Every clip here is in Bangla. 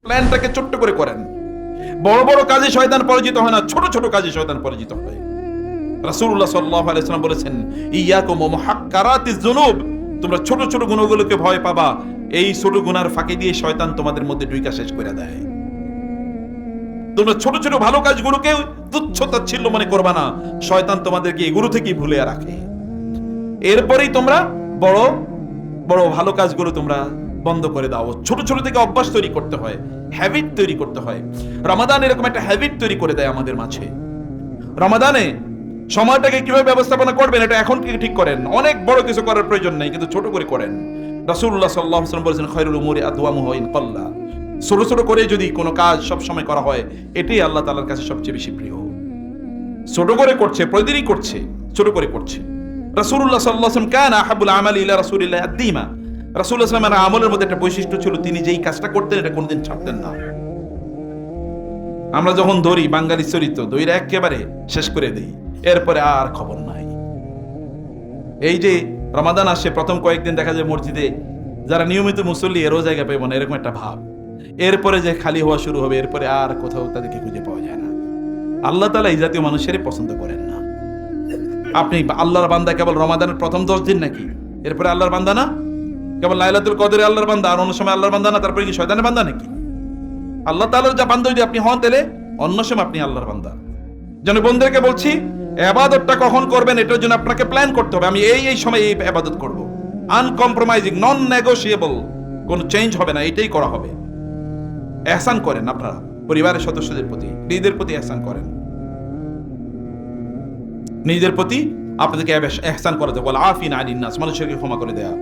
প্ল্যানটাকে ছোট্ট করে করেন। বড় বড় কাজে শয়তান পরাজিত হয় না, ছোট ছোট কাজে শয়তান পরাজিত হয়। রাসূলুল্লাহ সাল্লাল্লাহু আলাইহি ওয়াসাল্লাম বলেছেন, ইয়াকুম ওয়া মুহাক্কারাতিজ যুনুব, তোমরা ছোট ছোট গুনাহগুলোকে ভয় পাবা, এই ছোট গুনার ফাঁকি দিয়ে শয়তান তোমাদের মধ্যে ঢুইকা শেষ করে দেয়। তোমরা ছোট ছোট ভালো কাজগুলোকে তুচ্ছ তাচ্ছিল্য মনে করবা না, শয়তান তোমাদেরকে এগুলো থেকেই ভুলে রাখে। এরপরেই তোমরা বড় বড় ভালো কাজগুলো তোমরা বন্ধ করে দাও। ছোট ছোট থেকে অভ্যাস তৈরি করতে হয়, হ্যাবিট তৈরি করতে হয়। রমাদান এরকম একটা হ্যাবিট তৈরি করে দেয় আমাদের মাঝে। রমাদানে সময়টাকে কিভাবে ব্যবস্থাপনা করবেন এটা এখন থেকে ঠিক করেন। অনেক বড় কিছু করার প্রয়োজন নেই, কিন্তু ছোট করে করেন। রাসূলুল্লাহ সাল্লাল্লাহু আলাইহি ওয়াসাল্লাম বলেছেন, খায়রুল উমুরি আদওয়ামুহা ইন কাল্লা, ছোট ছোট করে যদি কোনো কাজ সব সময় করা হয়, এটাই আল্লাহ তাআলার কাছে সবচেয়ে বেশি প্রিয়। ছোট করে করছে, প্রতিদিনই করছে, ছোট করে করছে। রাসূলুল্লাহ সাল্লাল্লাহু আলাইহি ওয়াসাল্লাম কানা আহাব্বুল আমালি ইলা রাসূলিল্লাহ আদ-দীমা, রাসূলুল্লাহ সাল্লাল্লাহু আলাইহি ওয়াসাল্লামের আমলের মধ্যে একটা বৈশিষ্ট্য ছিল, তিনি যেই কাজটা করতেন এটা কোনোদিন ছাড়তেন না। আমরা যখন ধরি বাঙালি চরিত্র, দইরা একেবারে শেষ করে দেই, এরপরে আর খবর নাই। এই যে রমাদান আসে, প্রথম কয়েকদিন দেখা যায় মসজিদে যারা নিয়মিত মুসল্লি এরও জায়গা পাইব না, এরকম একটা ভাব। এরপরে যে খালি হওয়া শুরু হবে, এরপরে আর কোথাও তাদেরকে খুঁজে পাওয়া যায় না। আল্লাহ তাআলা এই জাতীয় মানুষেরই পছন্দ করেন না। আপনি আল্লাহর বান্দা কেবল রমাদানের প্রথম 10 দিন নাকি? এরপরে আল্লাহর বান্দা না? কেবল লাইলাতুল কদরে আল্লাহর বান্দা, আর অন্য সময় আল্লাহর বান্দা না? তারপরে কি শয়তানের বান্দা নাকি? আল্লাহ তাআলার যা বান্দা যদি আপনি হন, তাহলে অন্য সময় আপনি আল্লাহর বান্দা। যেন বন্ধুদেরকে বলছি, ইবাদতটা কখন করবেন এটার জন্য আপনাকে প্ল্যান করতে হবে। আমি এই সময় এই ইবাদত করব, আনকম্প্রোমাইজিং, নন নেগোশিয়েবল, কোনো চেঞ্জ হবে না, এটাই করা হবে। ইহসান করেন আপনারা পরিবারের সদস্যদের প্রতি, নিজেদের প্রতি ইহসান করেন। নিজের প্রতি আপনাদেরকে ইহসান করা যায়, ওয়াল আফিনা আনিন নাস, মানুষকে ক্ষমা করে দেয়া।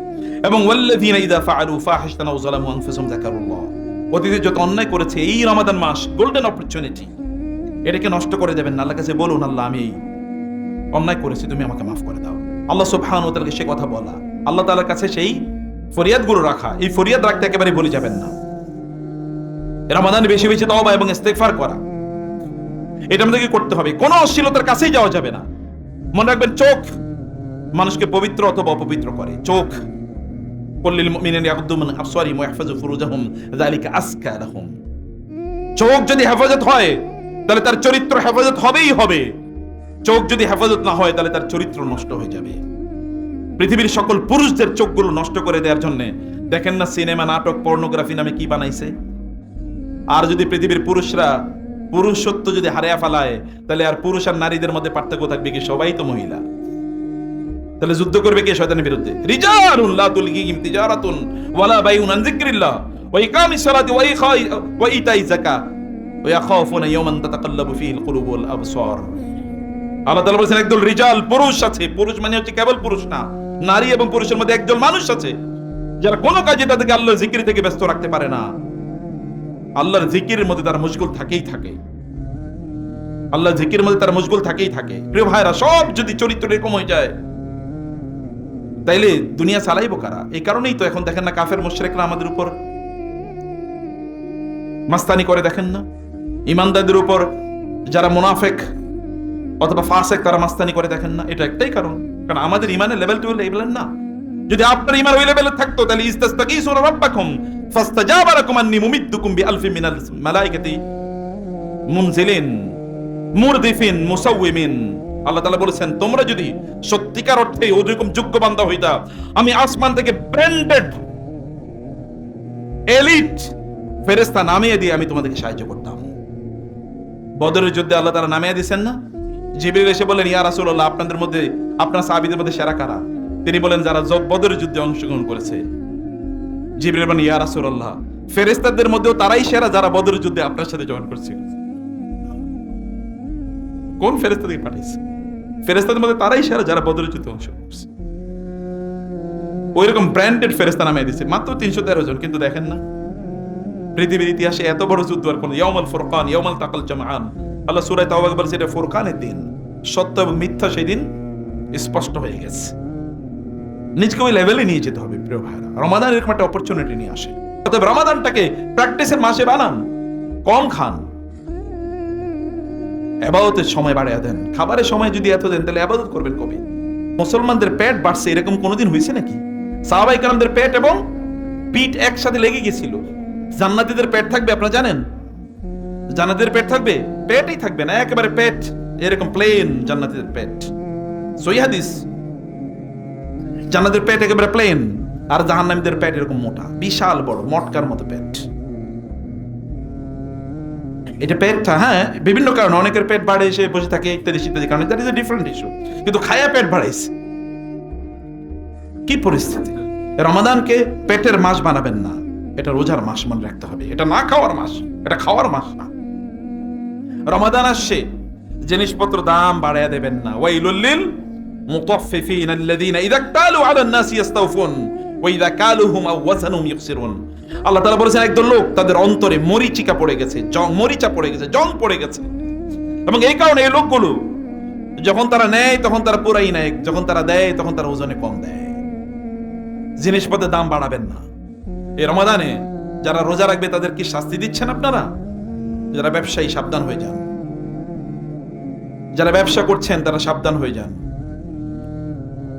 এবং ওয়াল্লাযিনা ইযা ফাআলু ফাহিশাতান আও যালামু আনফুসাহুম যাকারুল্লাহ, অতীতে যত অন্যায় করেছে, এই রমাদান মাস গোল্ডেন অপরচুনিটি, এটাকে নষ্ট করে দেবেন না। আল্লাহর কাছে বলুন, আল্লাহ আমি এই অন্যায় করেছি, তুমি আমাকে মাফ করে দাও। আল্লাহ সুবহানাহু ওয়া তাআলাকে সে কথা বলা, আল্লাহ তাআলার কাছে সেই ফরিয়াদগুলো রাখা, এই ফরিয়াদ রাখতে একেবারে ভুলে যাবেন না। রমাদানে বেশি বেশি তওবা এবং ইস্তেগফার করা, এটা আমাদেরকে করতে হবে। কোনো অশ্লীলতার কাছেই যাওয়া যাবে না। মনে রাখবেন, চোখ মানুষকে পবিত্র অথবা অপবিত্র করে। চোখ, কুল্লিল মুমিনিনা ইয়াগুদ্দু মিন আবসারিহিম ওয়া ইয়াহফাযু ফুরুজাহুম যালিকা আযকা লাহুম। চোখ যদি হেফাজত হয়, তাহলে তার চরিত্র হেফাজত হবেই হবে। চোখ যদি হেফাজত না হয়, তাহলে তার চরিত্র নষ্ট হয়ে যাবে। পৃথিবীর সকল পুরুষদের চোখগুলো নষ্ট করে দেওয়ার জন্য দেখেন না সিনেমা, নাটক, পর্নোগ্রাফি নামে কি বানাইছে। আর যদি পৃথিবীর পুরুষরা পুরুষত্ব যদি হারিয়ে ফেলায়, তাহলে আর পুরুষ আর নারীদের মধ্যে পার্থক্য থাকবে কি? সবাই তো মহিলা। তাহলে যুদ্ধ করবে কে শয়তানের বিরুদ্ধে? রিজালুন লা তুলহিহিম তিজারাতুন ওয়ালা বাইউন আন যিকরিল্লাহ ওয়া ইকামিস সালাতি ওয়া ইতাইজ যাকাত ওয়া ইয়াখাফুনা ইয়াওমান তাতাকাল্লাবু ফীহিল কুলুবু ওয়াল আবসার। আল্লাহ তাআলা বলেছেন, একদল রিজাল, পুরুষ আছে। পুরুষ মানে হচ্ছে কেবল পুরুষ না, নারী এবং পুরুষের মধ্যে একজন মানুষ আছে যারা কোনো কাজে তাদেরকে আল্লাহর জিকির থেকে ব্যস্ত রাখতে পারে না। আল্লাহর জিকিরের মধ্যে তারা মশগুল থাকেই থাকে। আল্লাহর জিকিরের মধ্যে তারা মশগুল থাকেই থাকে। প্রিয় ভাইরা, সব যদি চরিত্র এরকম হয়ে যায়, তাইলে দুনিয়া চালাইবো কারা? এই কারণেই তো এখন দেখেন না, কাফের মুশরিকরা আমাদের উপর মাস্তানি করে। দেখেন না, ইমানদারদের উপর যারা মুনাফিক অথবা ফাসিক, তারা মাস্তানি করে। দেখেন না, এটা একটাই কারণ, কারণ আমাদের ইমানের লেভেলটা ওই লেভেলের না। যদি আপনার ইমান ওই লেভেলে থাকতো, তাহলে ইস্তাস্তাগীসুনা রাব্বাকুম ফাস্তাজাবা লাকুম আন্নী মুমিদ্দুকুম বিআলফিন মিনাল মালায়েকাতি মুনজিলিন মুরদিফিন মুসাউওয়িমিন। আল্লাহ তাআলা বলেছেন, তোমরা যদি সত্যিকার অর্থে ওইরকম যোগ্য বান্দা হইতা, আমি আসমান থেকে ব্র্যান্ডেড এলিট ফেরেশতা নামিয়ে দিয়ে আমি তোমাদেরকে সাহায্য করতাম। বদরের যুদ্ধে আল্লাহ তাআলা নামিয়ে দিয়েছেন না? জিবরিল এসে বলেন, ইয়া রাসূলুল্লাহ, আপনাদের মধ্যে, আপনার সাহাবীদের মধ্যে সেরা কারা? তিনি বলেন, যারা বদরের যুদ্ধে অংশগ্রহণ করেছে। জিবরিল বলেন, ইয়া রাসূলুল্লাহ, ফেরেশতাদের মধ্যেও তারাই সেরা যারা বদরের যুদ্ধে আপনার সাথে জয়েন করেছিল। কোন ফেরেশতাকে পাঠিয়েছে? ফেরেশতাদের মধ্যে তারাই সেরা যারা বদরের যুদ্ধে অংশগ্রহণ করেছে। ওইরকম ব্র্যান্ডেড ফেরেশতা নামিয়ে দিয়েছে, মাত্র 313 জন। কিন্তু দেখেন না, পৃথিবীর ইতিহাসে এত বড় যুদ্ধ আর কোন, ইয়াউমুল ফুরকান, ইয়াউমাল তাকাল জামআন। আল্লাহ সূরা তাওবা বলেছে, এটা ফুরকানের দিন। সত্য এবং মিথ্যা সেই দিন স্পষ্ট হয়ে গেছে। নিজকে ওই লেভেলে নিয়ে যেতে হবে। প্রিয় ভাইরা, রমাদান এরকম একটা অপরচুনিটি নিয়ে আসে। অতএব রমাদানটাকে প্র্যাকটিসের মাসে বানান। কম খান, ইবাদতের সময় বাড়িয়ে দেন। খাবারের সময় যদি এত দেন, তাহলে ইবাদত করবেন কবে? মুসলমানদের পেট বাড়ছে এরকম কোনোদিন হয়েছে নাকি? সাহাবায়ে কেরামদের পেট এবং পিঠ একসাথে লেগে গেছিল। জান্নাতীদের পেট থাকবে আপনারা জানেন? জান্নাতীদের পেট থাকবে? পেটই থাকবে না, একেবারে পেট এরকম প্লেন জান্নাতীদের পেট। সহিহ হাদিস, জান্নাতের পেট একেবারে প্লেন, আর জাহান্নামীদের পেট এরকম মোটা, বিশাল বড় মটকার মতো পেট। এটা পেটটা, হ্যাঁ, বিভিন্ন কারণে অনেকের পেট বাড়ে, এসে বসে থাকে, ইত্যাদি ইত্যাদি কারণে, that is a different issue. কিন্তু খায়া পেট বাড়াইছে, কি পরিস্থিতি! রমাদানকে পেটের মাস বানাবেন না, এটা রোজার মাস মনে রাখতে হবে। এটা না খাওয়ার মাস, এটা খাওয়ার মাস না। রমাদান আসছে, জিনিসপত্র দাম বাড়ায়া দেবেন না। ওয়াইলুল লিল মুতাফফিফিন আল্লাযীনা ইযা ক্তালু আলান নাসি ইস্তাওফুন ওয়া ইযা কালুহুম আও ওয়াজানুহুম ইখসিরুন। আল্লাহ তাআলা বলেছেন, একদল লোক তাদের অন্তরে মরিচিকা পড়ে গেছে, মরিচা পড়ে গেছে, জং পড়ে গেছে, এবং এই কারণে এই লোকগুলো যখন তারা নেয় তখন তারা পুরাই নেয়, যখন তারা দেয় তখন তারা ওজনে কম দেয়। জিনিসপত্রের দাম বাড়াবেন না। এই রমাদানে যারা রোজা রাখবে তাদের কি শাস্তি দিচ্ছেন আপনারা? যারা ব্যবসায়ী সাবধান হয়ে যান, যারা ব্যবসা করছেন তারা সাবধান হয়ে যান,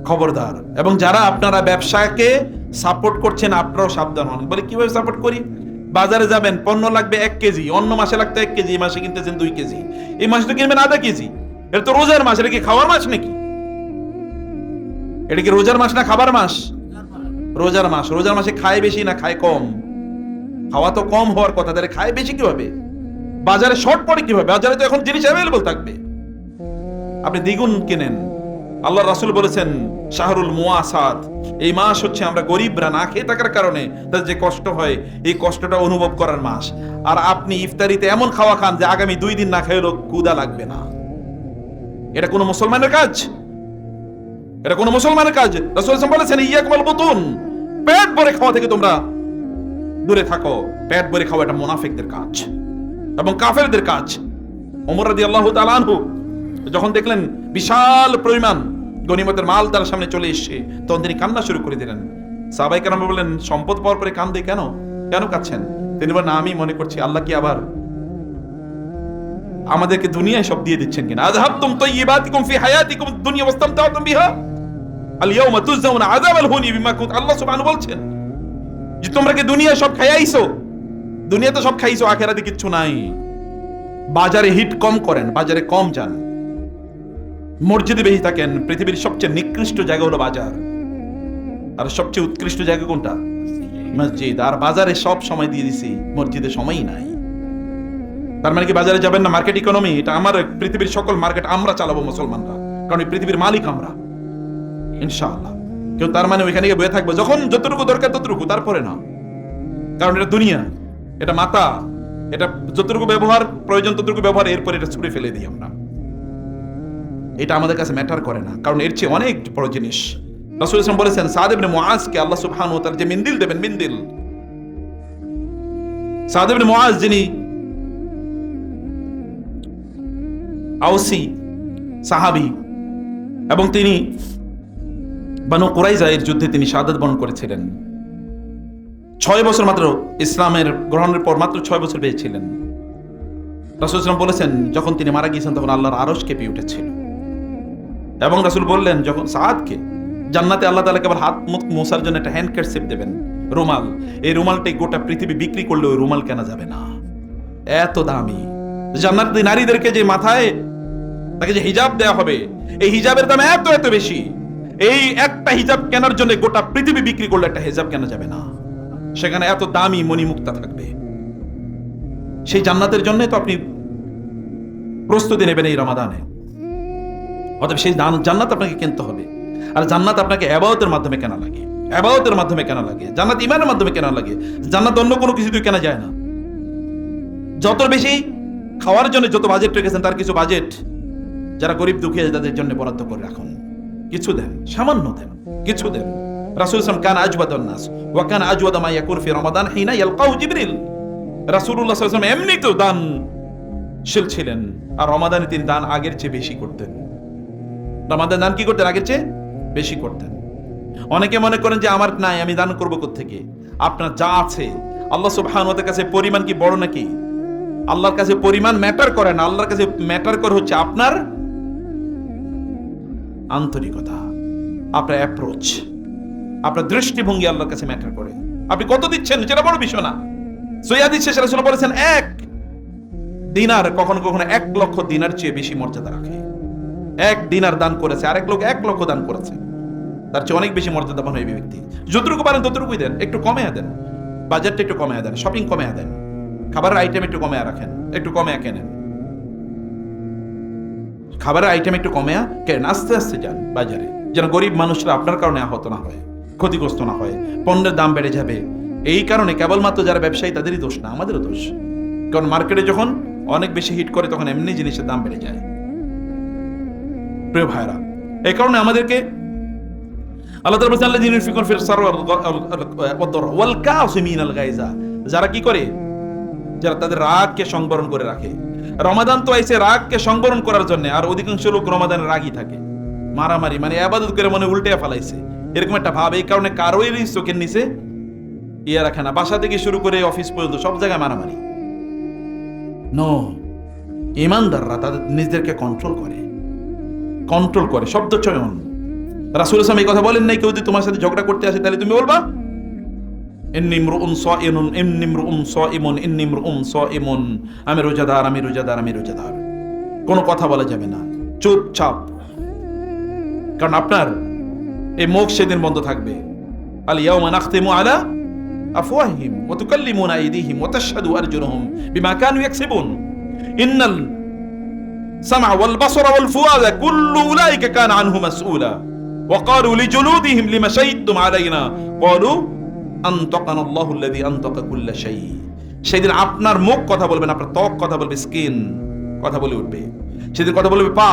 খবরদার। এবং যারা আপনারা ব্যবসাকে সাপোর্ট করছেন আপনারাও সাবধান হন। বলে কিভাবে সাপোর্ট করি? বাজারে যাবেন, পণ্য লাগবে 1 কেজি, অন্য মাসে লাগতো 1 কেজি, এই মাসে কিনতেছেন 2 কেজি, এই মাসে তো কিনবেন আধা কেজি। এটা তো রোজার মাস, এটা কি খাওয়ার মাস নাকি? এটা কি রোজার মাস না খাবার মাস? রোজার মাস। রোজার মাসে খায় বেশি না খায় কম? খাওয়া তো কম হওয়ার কথা, তাহলে খায় বেশি কিভাবে? বাজারে শর্ট পড়ে কিভাবে? বাজারে তো এখন জিনিস অ্যাভেলেবল থাকবে, আপনি দ্বিগুণ কেনেন। আল্লাহ রাসূল বলেছেন, শাহরুল মুআসাত, এই মাস হচ্ছে আমরা গরিবরা না খেয়ে থাকার কারণে তার যে কষ্ট হয়, এই কষ্টটা অনুভব করার মাস। আর আপনি ইফতারিতে এমন খাওয়া খান যে আগামী 2 দিন না খেলেও ক্ষুধা লাগবে না। এটা কোন মুসলমানের কাজ? এটা কোন মুসলমানের কাজ? রাসূল বলেছেন, ইয়াকুল বুতুন, পেট ভরে খাওয়া থেকে তোমরা দূরে থাকো। পেট ভরে খাওয়া এটা মুনাফিকদের কাজ এবং কাফেরদের কাজ। ওমর রাদিয়াল্লাহু তাআলা আনহু যখন দেখলেন বিশাল পরিমাণ গনিমতের মাল তার সামনে চলে এসেছে, তখন তিনি কান্না শুরু করে দিলেন। সাহাবায়ে কেরাম বললেন, সম্পদ পাওয়ার পরে কান্দে কেন? কেন কাঁদছেন? তিনি বলেন, আমি মনে করছি আল্লাহ কি আবার আমাদেরকে দুনিয়ায় সব দিয়ে দিচ্ছেন কিনা। আযহাবতুম তাইয়্যিবাতিকুম ফি হায়াতিকুম দুনিয়া ওয়াস্তামতা'তুম বিহা আল ইয়াওমা তুজজাউনা আযাবাল হুনি বিমা কুনতুম। আল্লাহ সুবহানাহু বলছেন যে তোমরা কি দুনিয়ায় সব খাইয়াইছো? দুনিয়াতে সব খাইছো, আখিরাতে কিচ্ছু নাই। বাজারে হিট কম করেন, বাজারে কম যান, মসজিদে বেশি থাকেন। পৃথিবীর সবচেয়ে নিকৃষ্ট জায়গা হলো বাজার, আর সবচেয়ে উৎকৃষ্ট জায়গা কোনটা? মসজিদ। আর বাজারে সব সময় দিয়ে দিছি, মসজিদে সময়ই নাই। তার মানে কি বাজারে যাবেন না? মার্কেট ইকোনমি, এটা আমার, পৃথিবীর সকল মার্কেট আমরা চালাবো মুসলমানরা, কারণ এই পৃথিবীর মালিক আমরা ইনশাআল্লাহ। কেউ তার মানে ওইখানে গিয়ে বয়ে থাকবো, যখন যতটুকু দরকার ততটুকু, তারপরে না, কারণ এটা দুনিয়া, এটা মাতা, এটা যতটুকু ব্যবহার প্রয়োজন ততটুকু ব্যবহার, এরপর এটা ছুঁড়ে ফেলে দিই আমরা। এটা আমাদের কাছে ম্যাটার করে না, কারণ এর চেয়ে অনেক বড় জিনিস। রাসূল সাল্লাল্লাহু আলাইহি ওয়াসাল্লাম বলেছেন, সাদ ইবনে মুআজকে আল্লাহ সুবহানাহু ওয়া তাআলা যে মিন্দিল দেবেন, মিন্দিল, সাদ ইবনে মুআজ যিনি আওসি সাহাবী, এবং তিনি বানু কুরাইজা এর যুদ্ধে তিনি শাহাদাত বরণ করেছিলেন। 6 বছর মাত্র ইসলামের গ্রহণের পর মাত্র 6 বছর পেয়েছিলেন। রাসূল সাল্লাল্লাহু আলাইহি ওয়াসাল্লাম বলেছেন, যখন তিনি মারা গিয়েছেন তখন আল্লাহর আরশ কেঁপে উঠেছিল, এবং রাসূল বললেন, যখন সাদকে জান্নাতে আল্লাহ তাআলা কেবল হাত মুখ মোছার জন্য একটা হ্যান্ডকারচিপ দেবেন, রুমাল, এই রুমালটাই গোটা পৃথিবী বিক্রি করলে ওই রুমাল কেনা যাবে না, এত দামি। জান্নাতি নারীদেরকে যে মাথায় তাকে যে হিজাব দেয়া হবে, এই হিজাবের দাম এত এত বেশি, এই একটা হিজাব কেনার জন্য গোটা পৃথিবী বিক্রি করলে একটা হিজাব কেনা যাবে না। সেখানে এত দামি মণিমুক্তা থাকবে। সেই জান্নাতের জন্য তো আপনি প্রস্তুতি নেবেন এই রমাদানে। অতএব সেই জান্নাত আপনাকে কিনতে হবে। আর জান্নাত আপনাকে ইবাদতের মাধ্যমে কেনা লাগে, ইবাদতের মাধ্যমে কেনা লাগে, জান্নাত ঈমানের মাধ্যমে কেনা লাগে। জান্নাত অন্য কোনো কিছু দিয়ে কেনা যায় না। যত বেশি খাওয়ার জন্য যত বাজেট রেখেছেন, তার কিছু বাজেট যারা গরিব দুঃখী তাদের জন্য বরাদ্দ করে রাখুন। কিছু দেন, সামান্য দেন, কিছু দেন। রাসূল সাল্লাল্লাহু আলাইহি ওয়াসাল্লাম কান আজওয়াদান নাস ওয়া কান আজওয়াদা মা ইয়াকুন ফি রমাদান হিনা ইয়ালকাহু জিবরিল। রাসূলুল্লাহ সাল্লাল্লাহু আলাইহি ওয়াসাল্লাম এমনিতেও দানশীল ছিলেন, আর রমাদানে তিনি দান আগের চেয়ে বেশি করতেন। রমাদান দান কি করতেন? আগের চেয়ে বেশি করতেন। অনেকে মনে করেন যে আমার নাই, আমি দান করব কোত্থেকে? আপনার যা আছে আল্লাহ সুবহানাহু ওয়া তাআলার কাছে পরিমাণ কি বড় নাকি? আল্লাহর কাছে পরিমাণ ম্যাটার করে না, আল্লাহর কাছে ম্যাটার করে হচ্ছে আপনার আন্তরিকতা, আপনার অ্যাপ্রোচ, আপনার দৃষ্টিভঙ্গি আল্লাহর কাছে ম্যাটার করে। আপনি কত দিচ্ছেন সেটা বড় বিষয় না, সহিহ হাদিস শেষে রাসূল বলেছেন, এক দিনার কখনো কখনো 1 লক্ষ দিনার চেয়ে বেশি মর্যাদা রাখে। 1 দিনার দান করেছে, আরেক লোক 1 লক্ষ দান করেছে, তার চেয়ে অনেক বেশি মর্যাদাবান এই ব্যক্তি। যতটুকু পারেন ততটুকুই দেন, একটু কমে দেন, বাজেটটা একটু কমে দেন, শপিং কমে দেন, খাবারের আইটেম একটু কমে রাখেন, একটু কমে কেনেন, খাবারের আইটেম একটু কমে কেন, আস্তে আস্তে যান বাজারে, যেন গরিব মানুষরা আপনার কারণে আহত না হয়, ক্ষতিগ্রস্ত না হয়। পণ্যের দাম বেড়ে যাবে, এই কারণে কেবলমাত্র যারা ব্যবসায়ী তাদেরই দোষ না, আমাদেরও দোষ। কারণ মার্কেটে যখন অনেক বেশি হিট করে তখন এমনি জিনিসের দাম বেড়ে যায়। প্রিয় ভাইরা, এই কারণে আমাদেরকে আল্লাহ তাআলা বলেছেন, আল্লাযীনা ইউনফিকুনা ফিস সারওয়া ওয়াল কাযিমিনাল গায়যা, যারা কি করে, যারা তাদের রাগকে সংবরণ করে রাখে। রমাদান তো আইছে রাগকে সংবরণ করার জন্য, আর অধিকাংশ লোক রমাদানে রাগই থাকে, মারামারি, মানে ইবাদত করে মনে উল্টে ফেলাইছে, এরকম একটা ভাব। এই কারণে কারোই চোখের নিচে রাখে না, বাসা থেকে শুরু করে অফিস পর্যন্ত সব জায়গায় মারামারি। নো, ইমানদাররা তাদের নিজেদেরকে কন্ট্রোল করে শব্দ চয়ন। রাসূল সাল্লাল্লাহু আলাইহি ওয়াসাল্লাম এই কথা বলেন নাই, কেউ যদি তোমার সাথে ঝগড়া করতে আসে তাহলে তুমি বলবা ইন্নী ইমরুউন সাইমুন, আমি রোজাদার। কোনো কথা বলা যাবে না, চুপচাপ, কারণ আপনার এই মুখ সেদিন বন্ধ থাকবে। আল ইয়াউমা নাখতিমু আলা আফওয়াহিহিম ওয়া তুকাল্লিমুনা আইদিহিম ওয়া তাশহাদু আরজুলুহুম বিমা কানু ইয়াকসিবুন ইন্নাল সামআ ওয়াল বাসারা ওয়াল ফুআদা কুল্লু উলাইকা কানা আনহু মাসউলা ওয়া ক্বালু লিজুলুদিহিম লিমা শাহিদতুম আলাইনা ক্বালু আনতাকানা আল্লাহুল্লাযী আনতাকা কুল্লা শাই। সেদিন আপনার মুখ কথা বলবে না, আপনার ত্বক কথা বলবে, স্কিন কথা বলে উঠবে, সেদিন কথা বলবে পা,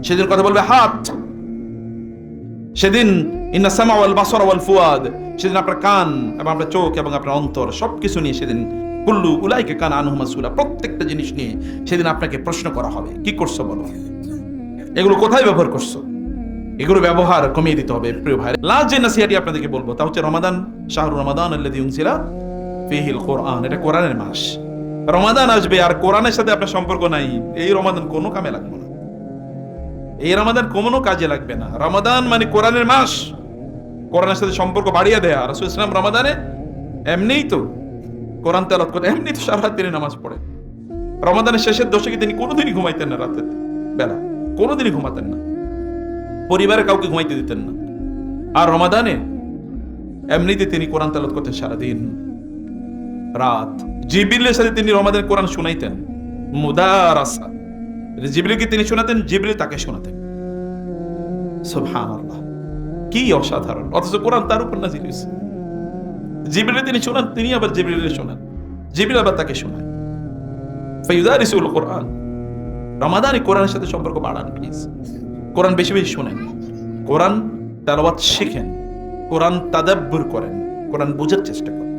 সেদিন কথা বলবে হাত, সেদিন ইন্না সামা ওয়াল বাসারা ওয়াল ফুয়াদ, সেদিন আপনার কান এবং আপনার চোখ এবং আপনার অন্তর সবকিছু নিয়ে সেদিন কুল্লু উলাইকা কানা আনহু মাসউলা, প্রত্যেকটা জিনিস নিয়ে সেদিন আপনাকে প্রশ্ন করা হবে, কি করছো বলো, এগুলো কোথায় ব্যবহার করছো, এগুলো ব্যবহার কমিয়ে দিতে হবে। প্রিয় ভাই, লাস্ট যে নসিহতটি আপনাদেরকে বলবো তা হচ্ছে রমাদান, শাহরু রমাদান আল্লাযী উনজিলা ফীহিল কুরআন, এটা কোরআনের মাস। রমাদান আসবে আর কোরআনের সাথে আপনার সম্পর্ক নাই, এই রমাদান কোনো কামে লাগবে না, এই রমাদান কোনো কাজে লাগবে না। রমাদান মানে কোরআনের মাস, কোরআনের সাথে সম্পর্ক বাড়িয়ে দেয়া। রাসূল সাল্লাল্লাহু আলাইহি ওয়াসাল্লাম রমাদানে এমনিই তো কোরআন তেলাওয়াত করতেন, এমনি তো সারা রাত তিনি নামাজ পড়ে। রমাদানের শেষের দশকে তিনি কোনোদিনই ঘুমাইতেন না, রাতের বেলা কোনোদিনই ঘুমাতেন না, পরিবারের কাউকে ঘুমাইতে দিতেন না। আর রমাদানে এমনিতে তিনি কোরআন তেলাওয়াত করতেন সারাদিন রাত। জিবরিলের সাথে তিনি রমাদানে কোরআন শুনাইতেন, মুদারাসা, জিবরিলকে তিনি শোনাতেন, জিবরিল তাকে শোনাতেন। সুবহানাল্লাহ, কি অসাধারণ! অথচ কোরআন তার উপর নাযিল হয়েছে, জিবরিল তিনি শোনান, তিনি আবার জিবরিলের শোনান, জিবরিল আবার তাকে শোনায়। ফায়ুদারিসুল কোরআন, রমাদানে কোরআনের সাথে সম্পর্ক বাড়ান প্লিজ। কোরআন বেশি বেশি শোনেন, কোরআন তেলাওয়াত শিখেন, কোরআন তাদাব্বুর করেন, কোরআন বোঝার চেষ্টা করেন,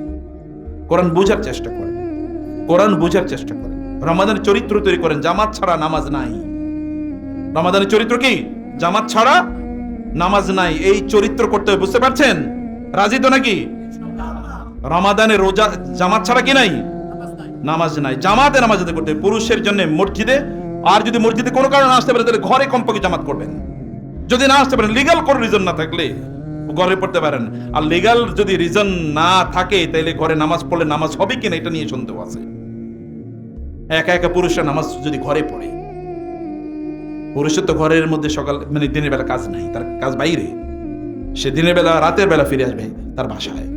কোরআন বোঝার চেষ্টা করেন, কোরআন বোঝার চেষ্টা করেন। রমাদানের চরিত্র তৈরি করেন, জামাত ছাড়া নামাজ নাই। রমাদানের চরিত্র কি? জামাত ছাড়া নামাজ নাই, এই চরিত্র করতে হবে, বুঝতে পারছেন? রাজি তো নাকি? রমাদানে রোজা জামাত ছাড়া কি নাই? নামাজ নাই। জামাতে নামাজ আদায় করতে হবে, পুরুষের জন্য মসজিদে, আর যদি মসজিদে কোনো কারণে আসতে পারে তাহলে ঘরে কমপক্ষে জামাত করবেন। যদি না আসতে পারেন, লিগ্যাল কোনো রিজন না থাকলে ঘরে পড়তে পারেন। আর লিগ্যাল যদি রিজন না থাকে তাহলে ঘরে নামাজ পড়লে নামাজ হবে কিনা এটা নিয়ে সন্দেহ আছে। একা একা পুরুষরা নামাজ যদি ঘরে পড়ে, পুরুষের তো ঘরের মধ্যে সকাল মানে দিনের বেলা কাজ নাই, তার কাজ বাইরে, সে দিনের বেলা রাতের বেলা ফিরে আসবে তার বাসায়,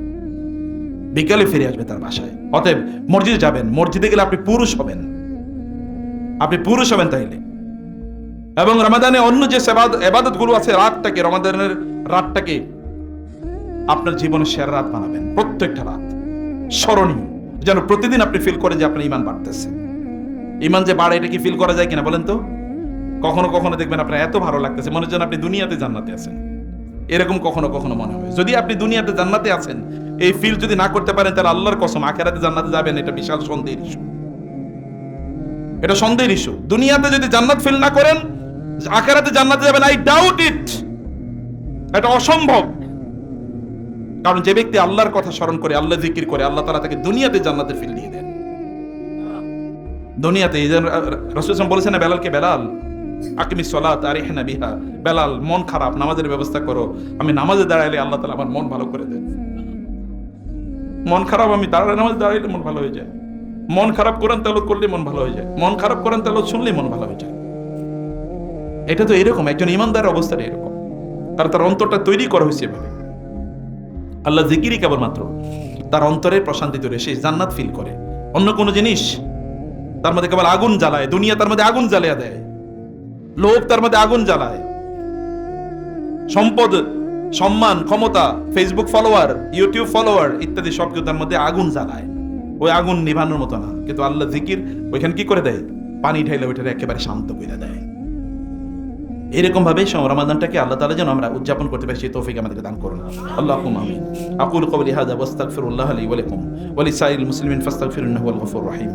বিকালে ফিরে আসবে তার বাসায়। অতএব মসজিদে যাবেন, মসজিদে গেলে আপনি পুরুষ হবেন, আপনি পুরুষ হবেন তাইলে। এবং রমাদানে অন্য যে ইবাদত গুলো আছে, রাতটাকে, রমাদানের রাতটাকে আপনার জীবনের সেরা রাত বানাবেন। প্রত্যেকটা রাত স্মরণীয়, যেন প্রতিদিন আপনি ফিল করেন যে আপনার ঈমান বাড়তেছে। ঈমান যে বাড়ে, এটা কি ফিল করা যায় কিনা বলেন তো? কখনো কখনো দেখবেন আপনার এত ভালো লাগতেছে, মনে হচ্ছে আপনি দুনিয়াতে জান্নাতে আছেন, এরকম কখনো কখনো মনে হয়। যদি আপনি দুনিয়াতে জান্নাতে আছেন, এই ফিল যদি না করতে পারেন, তাহলে আল্লাহর কসম আখিরাতে জান্নাতে যাবেন এটা বিশাল সন্দেহের ইস্যু, এটা সন্দেহের ইস্যু। দুনিয়াতে যদি জান্নাত ফিল না করেন, আখিরাতে জান্নাতে যাবেন, আই ডাউট ইট, এটা অসম্ভব। কারণ যে ব্যক্তি আল্লাহর কথা স্মরণ করে, আল্লাহ জিকির করে, আল্লাহ তাআলা তাকে দুনিয়াতে জান্নাতের ফিল দিয়ে দেন। দুনিয়াতে রাসূল সাল্লাল্লাহু আলাইহি ওয়াসাল্লাম বলেছেন না বেলালকে, বেলাল আকিমিস সালাত আরিহনা বিহা, বেলাল মন খারাপ, নামাজের ব্যবস্থা করো, আমি নামাজে দাঁড়াইলে আল্লাহ তাআলা আমার মন ভালো করে দেন। মন খারাপ, আমি নামাজ দাঁড়াইলে মন ভালো হয়ে যায়। মন খারাপ কোরআন তেলাওয়াত করলে মন ভালো হয়ে যায়। মন খারাপ কোরআন তেলাওয়াত শুনলে মন ভালো হয়ে যায়। এটা তো এরকম, একজন ইমানদারের অবস্থাটা এরকম, আর তার অন্তরটা তৈরি করা হয়েছে এভাবে। আল্লাহ জিকিরই কেবলমাত্র তার অন্তরের প্রশান্তি তৈরি, সে জান্নাত ফিল করে। অন্য কোনো জিনিস তার মধ্যে কেবল আগুন জ্বালায়, দুনিয়া তার মধ্যে আগুন জ্বালিয়ে দেয়, লোভ তার মধ্যে আগুন জ্বালায়, সম্পদ, সম্মান, ক্ষমতা, ফেসবুক ফলোয়ার, ইউটিউব ফলোয়ার ইত্যাদি সবকিছু তার মধ্যে আগুন জ্বালায়। ওই আগুন নিভানোর মতো না, কিন্তু আল্লাহ জিকির ওইখানে কি করে দেয়? পানি ঢাইলে ওইটা একেবারে শান্ত করে দেয়। এরকম ভাবে রমাদানটাকে আল্লাহ তাআলা যেন আমরা উদযাপন করতে পারি, সেই তৌফিক আমাদেরকে দান করুন। আল্লাহুম্মা আমিন। আকুলু কওলি হাযা ওয়াস্তাগফিরুল্লাহ লি ওয়া লাকুম ওয়া লিসাইরিল মুসলিমিন ফাস্তাগফিরুহু ইন্নাহু হুয়াল গফুরুর রহিম।